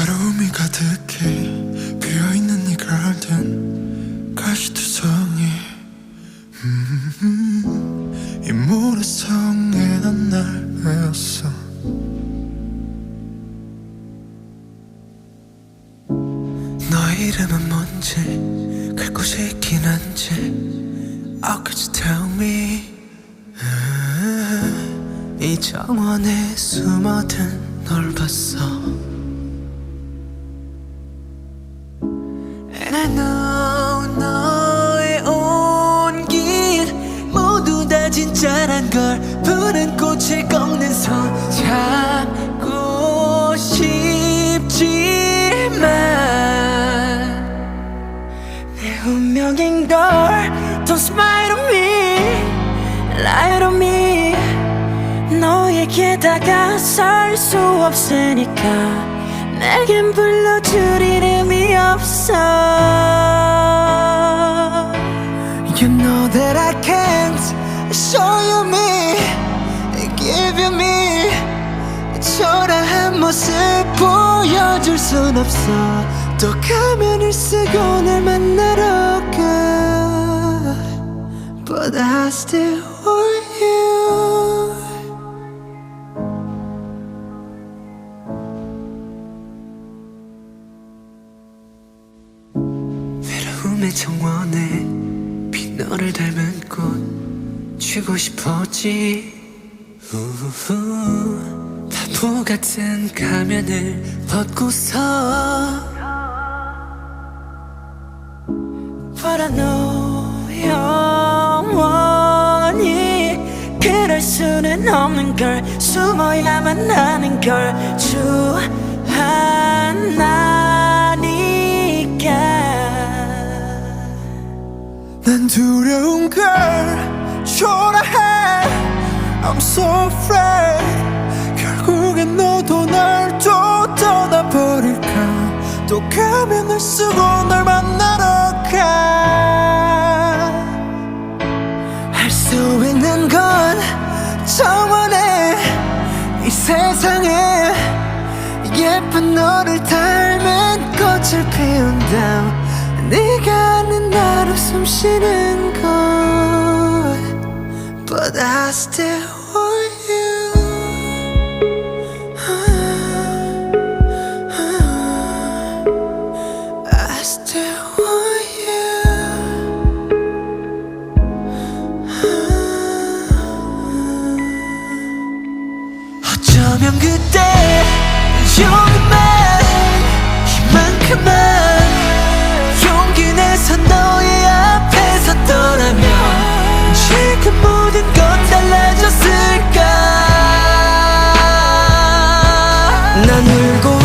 외로움이 가득해 비어있는 이 가든 가시투성이 이 모래성에 난 날 외웠어. 너의 이름은 뭔지 갈 곳이 있긴 한지 Oh could you tell me 이 정원에 숨어든 널 봤어. And I know 너의 온길 모두 다 진짜란 걸 푸른 꽃을 꺾는 손 잡고 싶지만 내 운명인 걸 Don't smile on me, lie to me. 너에게 다가설 수 없으니까 내겐 불러줄 이름이 없어. You know that I can't show you me, give you me. 초라한 모습 보여줄 순 없어. 또 가면을 쓰고 날 만나러 가 But I still want you. 외로움의 정원에 빈 너를 닮은 꽃 쥐고 싶었지. 우후, 바보 같은 가면을 벗고서 But I know 영원히 그럴 수는 없는 걸 숨어야만 하는 걸 주하나니까 난 두려운 걸 초라해 I'm so afraid 결국엔 너도 날 또 떠나버릴까 또 가면을 쓰고 널 만나러 가 할 수 있는 건 정원에 이 세상에 예쁜 너를 닮은 꽃을 피운다 네가 아는 나로 숨 쉬는 곳 But I still want you. I still want you. 어쩌면 그때 조금만 이만큼만 용기 내서 너의 앞에 섰더라면 지금 모든 건 달라졌을까 난 울고